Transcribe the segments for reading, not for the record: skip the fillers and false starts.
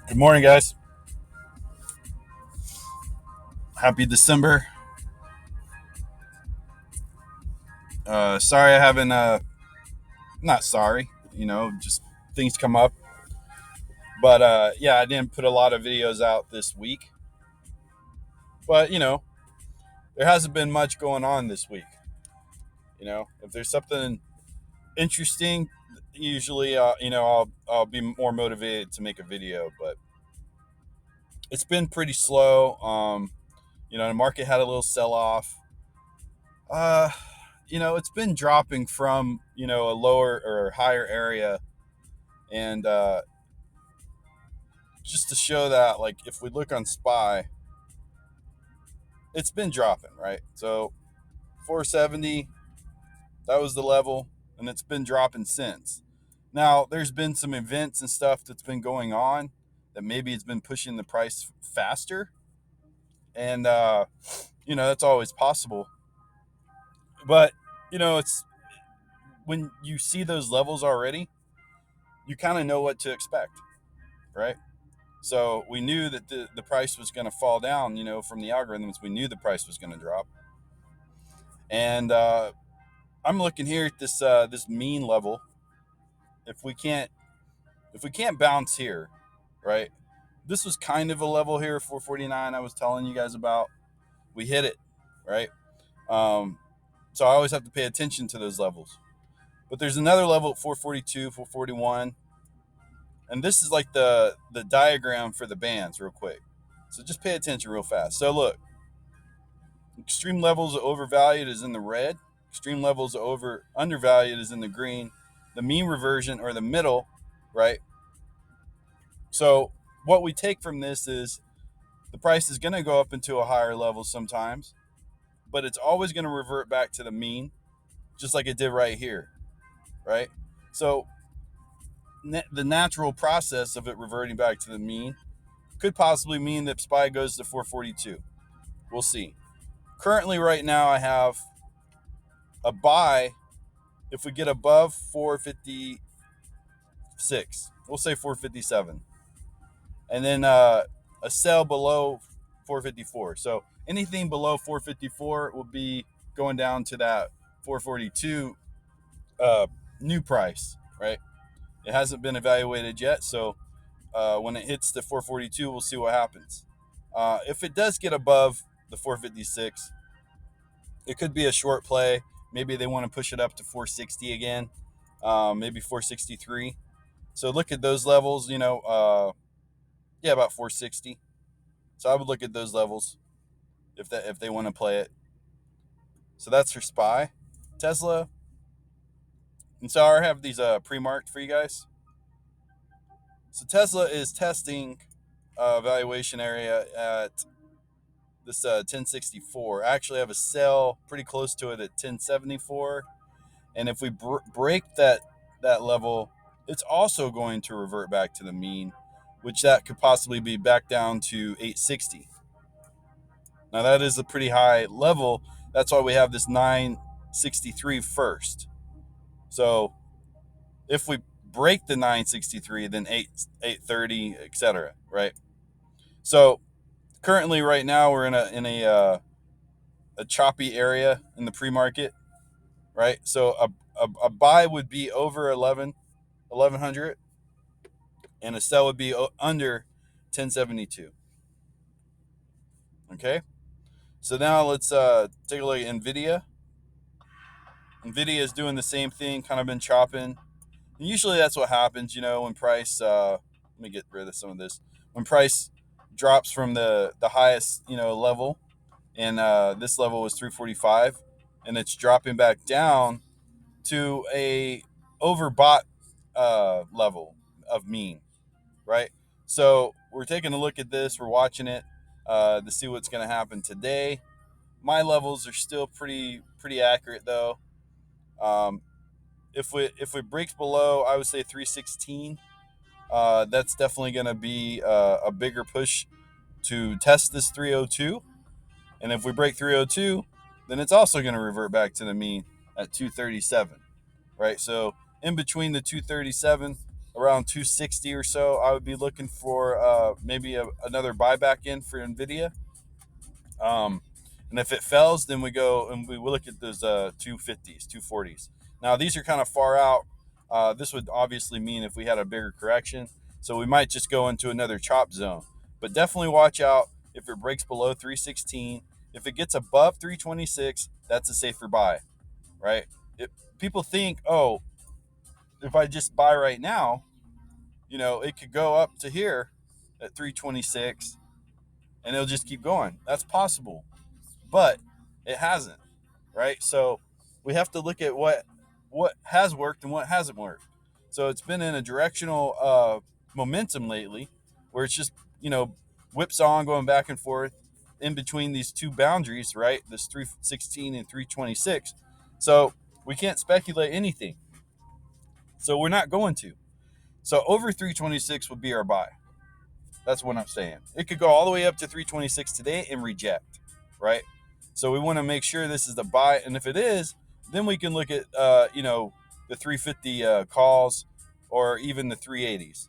Good morning, guys. Happy December. Sorry I haven't, not sorry, just things come up. But yeah, I didn't put a lot of videos out this week. But, there hasn't been much going on this week. If there's something interesting, usually, I'll be more motivated to make a video. But it's been pretty slow. The market had a little sell-off. It's been dropping from, a lower or higher area. And just to show that, like, if we look on SPY, it's been dropping, right? So 470, that was the level, and it's been dropping since. Now, there's been some events and stuff that's been going on that maybe it's been pushing the price faster. And, that's always possible. But, it's when you see those levels already, you kind of know what to expect, right? So we knew that the price was going to fall down, from the algorithms. We knew the price was going to drop. And I'm looking here at this mean level. If we can't bounce here, right? This was kind of a level here, 449, I was telling you guys about. We hit it, right? So I always have to pay attention to those levels. But there's another level at 442, 441. And this is like the diagram for the bands real quick. So just pay attention real fast. So look, extreme levels of overvalued is in the red. Extreme levels of undervalued is in the green. The mean reversion, or the middle, right? So what we take from this is the price is going to go up into a higher level sometimes, but it's always going to revert back to the mean, just like it did right here, right? So the natural process of it reverting back to the mean could possibly mean that SPY goes to 442. We'll see. Currently, right now, I have a buy if we get above 456. We'll say 457. And then a sell below 454. So anything below 454 will be going down to that 442 new price, right? It hasn't been evaluated yet, so when it hits the 442, we'll see what happens. If it does get above the 456, it could be a short play. Maybe they want to push it up to 460 again, maybe 463. So look at those levels, about 460. So I would look at those levels if they want to play it. So that's for SPY. Tesla. And so I have these pre-marked for you guys. So Tesla is testing valuation area at this 1064. I actually have a sell pretty close to it at 1074. And if we break that level, it's also going to revert back to the mean, which that could possibly be back down to 860. Now that is a pretty high level. That's why we have this 963 first. So if we break the 963, then 830, etc., right? So currently, right now, we're in a choppy area in the pre-market, right? So a buy would be over 1100, and a sell would be under 1072. Okay, so now let's take a look at NVIDIA. NVIDIA is doing the same thing, kind of been chopping. And usually that's what happens, when price, let me get rid of some of this. When price drops from the highest, level, and this level was 345, and it's dropping back down to a overbought level of mean, right? So we're taking a look at this. We're watching it to see what's going to happen today. My levels are still pretty accurate though. Um, if it breaks below, I would say 316. That's definitely going to be a bigger push to test this 302. And if we break 302, then it's also going to revert back to the mean at 237, right? So in between the 237, around 260 or so, I would be looking for maybe another buyback in for NVIDIA. And if it fails, then we go and we look at those 250s, 240s. Now, these are kind of far out. This would obviously mean if we had a bigger correction. So we might just go into another chop zone. But definitely watch out if it breaks below 316. If it gets above 326, that's a safer buy, right? People think, oh, if I just buy right now, it could go up to here at 326 and it'll just keep going. That's possible, but it hasn't, right? So we have to look at what has worked and what hasn't worked. So it's been in a directional momentum lately, where it's just whipsawing, going back and forth in between these two boundaries, right? This 316 and 326. So we can't speculate anything. So we're not going to. So over 326 would be our buy. That's what I'm saying. It could go all the way up to 326 today and reject, right? So we want to make sure this is the buy, and if it is, then we can look at the 350 calls or even the 380s.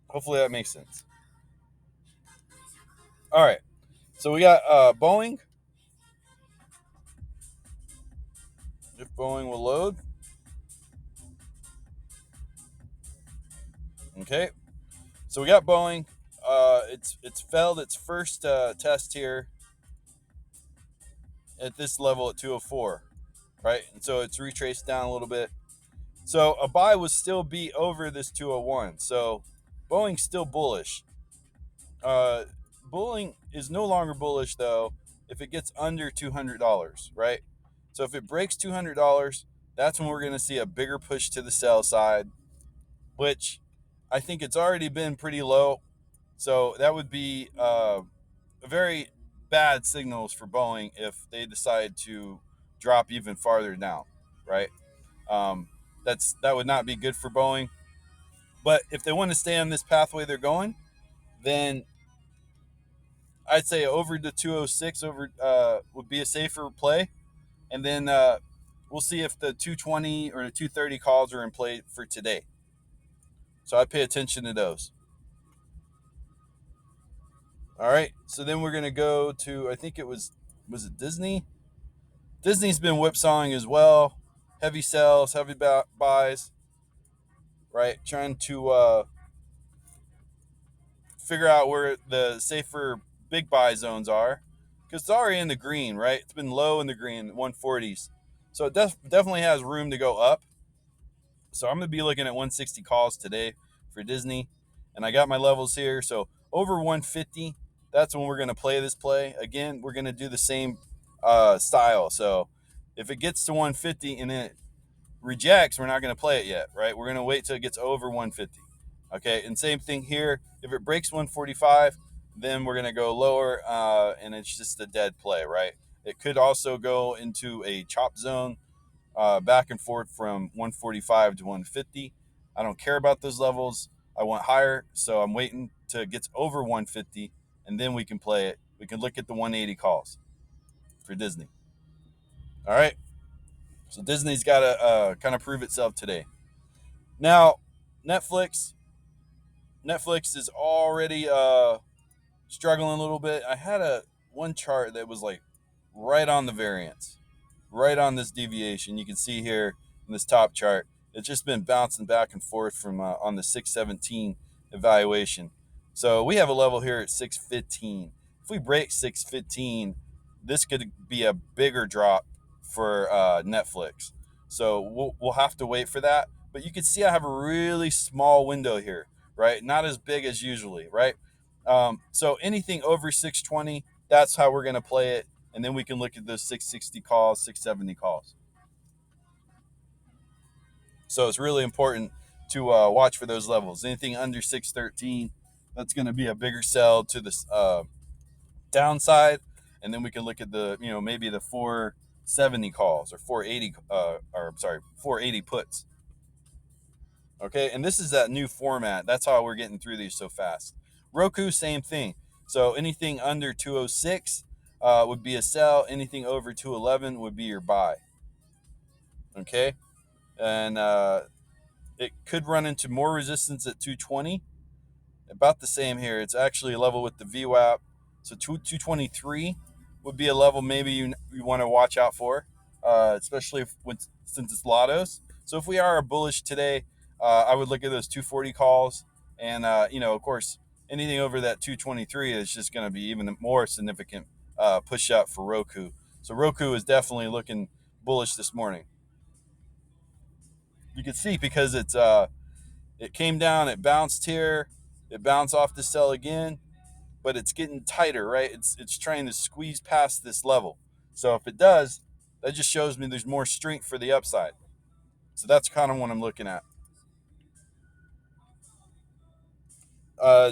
Hopefully that makes sense. All right, so we got Boeing. If Boeing will load, okay. So we got Boeing. It's failed its first test here at this level at 204, right? And so it's retraced down a little bit. So a buy would still be over this 201. So Boeing's still bullish. Boeing is no longer bullish though if it gets under $200, right? So if it breaks $200, that's when we're going to see a bigger push to the sell side, which I think it's already been pretty low. So that would be a very bad signals for Boeing if they decide to drop even farther down, right? Um, that would not be good for Boeing. But if they want to stay on this pathway they're going, then I'd say over the 206 would be a safer play, and then we'll see if the 220 or the 230 calls are in play for today. So I pay attention to those. All right, so then we're gonna go to, I think it was it Disney? Disney's been whipsawing as well, heavy sells, heavy buys, right? Trying to figure out where the safer big buy zones are, because it's already in the green, right? It's been low in the green, 140s, so it definitely has room to go up. So I'm going to be looking at 160 calls today for Disney, and I got my levels here. So over 150, that's when we're going to play this play. Again, we're going to do the same style. So if it gets to 150 and then it rejects, we're not going to play it yet, right? We're going to wait till it gets over 150. Okay, and same thing here. If it breaks 145, then we're going to go lower, and it's just a dead play, right? It could also go into a chop zone, back and forth from 145 to 150. I don't care about those levels. I want higher, so I'm waiting till it gets over 150, and then we can play it. We can look at the 180 calls for Disney. All right, so Disney's got to kind of prove itself today. Now, Netflix is already struggling a little bit. I had one chart that was like right on the variance, right on this deviation. You can see here in this top chart, it's just been bouncing back and forth from on the 617 evaluation. So we have a level here at 615. If we break 615, this could be a bigger drop for Netflix. So we'll have to wait for that. But you can see I have a really small window here, right? Not as big as usually, right? So anything over 620, that's how we're going to play it. And then we can look at those 660 calls, 670 calls. So it's really important to watch for those levels. Anything under 613, that's going to be a bigger sell to the downside. And then we can look at the, maybe the 470 calls or 480, 480 puts. Okay, and this is that new format. That's how we're getting through these so fast. Roku, same thing. So anything under 206 would be a sell. Anything over 211 would be your buy. Okay, and it could run into more resistance at 220. About the same here. It's actually a level with the VWAP. So 223 would be a level maybe you want to watch out for, especially since it's lottos. So if we are bullish today, I would look at those 240 calls. And, of course, anything over that 223 is just going to be even more significant push up for Roku. So Roku is definitely looking bullish this morning. You can see because it came down, it bounced here, it bounced off the sell again, but it's getting tighter, right? It's trying to squeeze past this level. So if it does, that just shows me there's more strength for the upside. So that's kind of what I'm looking at.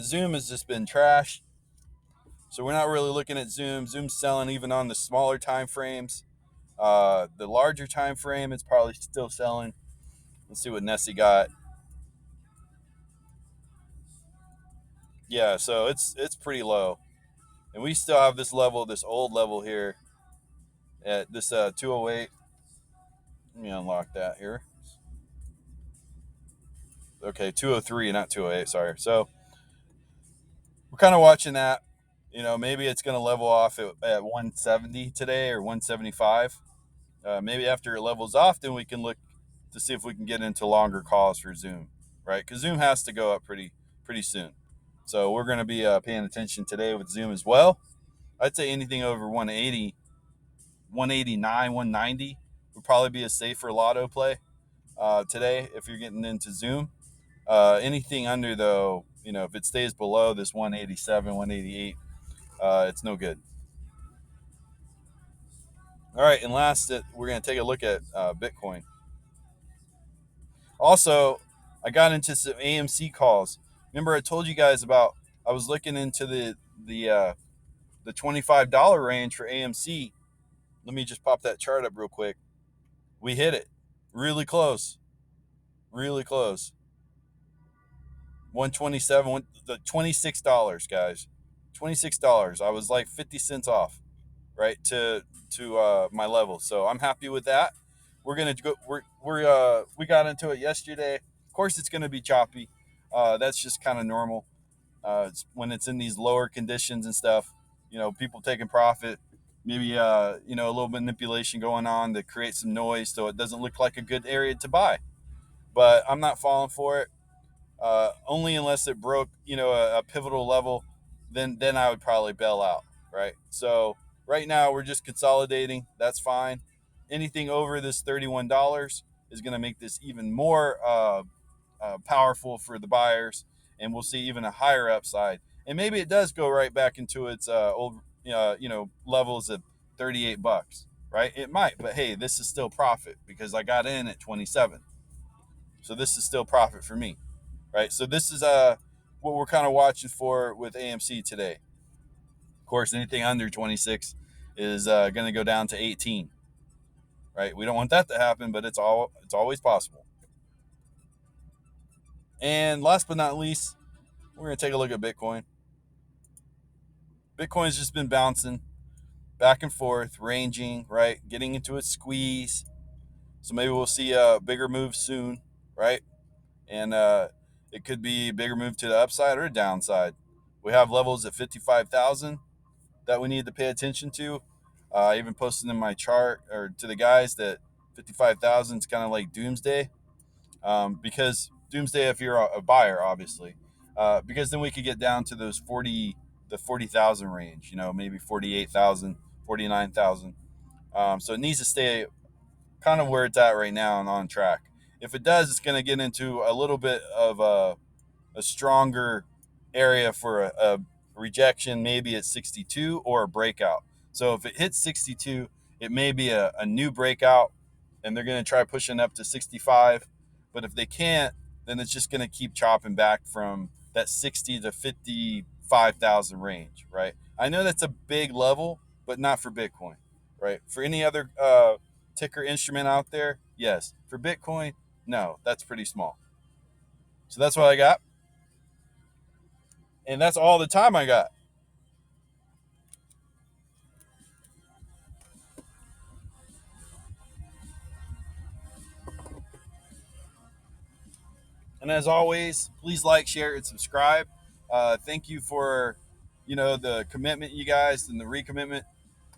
Zoom has just been trash. So we're not really looking at Zoom. Zoom's selling even on the smaller time frames. The larger time frame, it's probably still selling. Let's see what Nessie got. Yeah, so it's pretty low. And we still have this level, this old level here at this 208. Let me unlock that here. Okay, 203, not 208, sorry. So we're kind of watching that. Maybe it's going to level off at 170 today or 175. Maybe after it levels off, then we can look to see if we can get into longer calls for Zoom, right? Because Zoom has to go up pretty soon. So we're going to be paying attention today with Zoom as well. I'd say anything over 180, 189, 190 would probably be a safer lotto play today if you're getting into Zoom. Anything under, though, if it stays below this 187, 188, it's no good. All right, and last, we're going to take a look at Bitcoin. Also, I got into some AMC calls. Remember, I told you guys about I was looking into the $25 range for AMC. Let me just pop that chart up real quick. We hit it, really close, really close. 127, the $26, guys, $26. I was like 50 cents off, right, to my level. So I'm happy with that. We're gonna go. We got into it yesterday. Of course, it's gonna be choppy. That's just kind of normal. When it's in these lower conditions and stuff, people taking profit. Maybe a little manipulation going on to create some noise, so it doesn't look like a good area to buy. But I'm not falling for it. Only unless it broke, a pivotal level, then I would probably bail out, right? So right now we're just consolidating. That's fine. Anything over this $31 is going to make this even more powerful for the buyers, and we'll see even a higher upside. And maybe it does go right back into its old, levels of $38, right? It might, but hey, this is still profit because I got in at 27, so this is still profit for me. Right, so this is what we're kind of watching for with AMC today. Of course, anything under 26 is going to go down to 18. Right, we don't want that to happen, but it's always possible. And last but not least, we're going to take a look at Bitcoin. Bitcoin's just been bouncing back and forth, ranging, right, getting into a squeeze. So maybe we'll see a bigger move soon, right? And it could be a bigger move to the upside or downside. We have levels at 55,000 that we need to pay attention to. I even posted in my chart or to the guys that 55,000 is kind of like doomsday, because doomsday if you're a buyer, obviously, because then we could get down to those 40,000 range, maybe 48,000, 49,000. So it needs to stay kind of where it's at right now and on track. If it does, it's going to get into a little bit of a stronger area for a rejection, maybe at 62 or a breakout. So if it hits 62, it may be a new breakout, and they're going to try pushing up to 65. But if they can't, then it's just going to keep chopping back from that 60 to 55,000 range, right? I know that's a big level, but not for Bitcoin, right? For any other ticker instrument out there, yes. For Bitcoin, no, that's pretty small. So that's what I got. And that's all the time I got. And as always, please like, share, and subscribe. Thank you for, the commitment, you guys, and the recommitment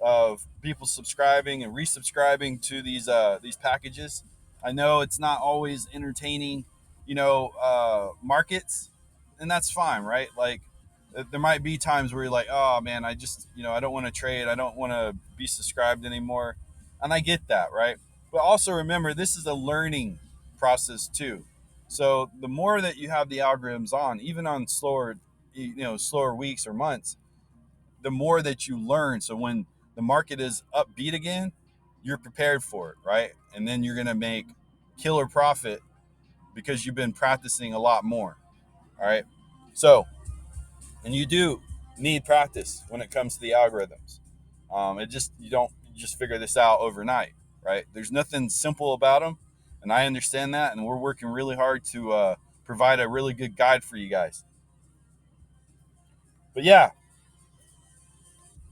of people subscribing and resubscribing to these packages. I know it's not always entertaining, markets, and that's fine, right? Like there might be times where you're like, oh man, I just, I don't want to trade, I don't want to be subscribed anymore, and I get that, right? But also remember, this is a learning process too. So the more that you have the algorithms on, even on slower weeks or months, the more that you learn. So when the market is upbeat again, you're prepared for it, right? And then you're going to make killer profit because you've been practicing a lot more. All right. So, and you do need practice when it comes to the algorithms. You don't just figure this out overnight, right? There's nothing simple about them. And I understand that. And we're working really hard to provide a really good guide for you guys. But yeah,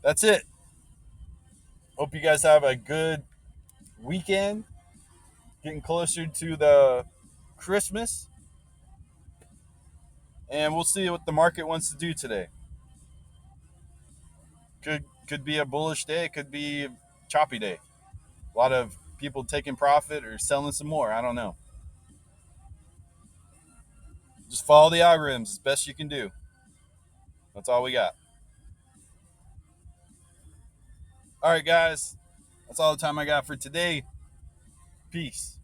that's it. Hope you guys have a good weekend, getting closer to the Christmas, and we'll see what the market wants to do today. Could be a bullish day, it could be a choppy day. A lot of people taking profit or selling some more. I don't know. Just follow the algorithms as best you can do. That's all we got. All right, guys. That's all the time I got for today. Peace.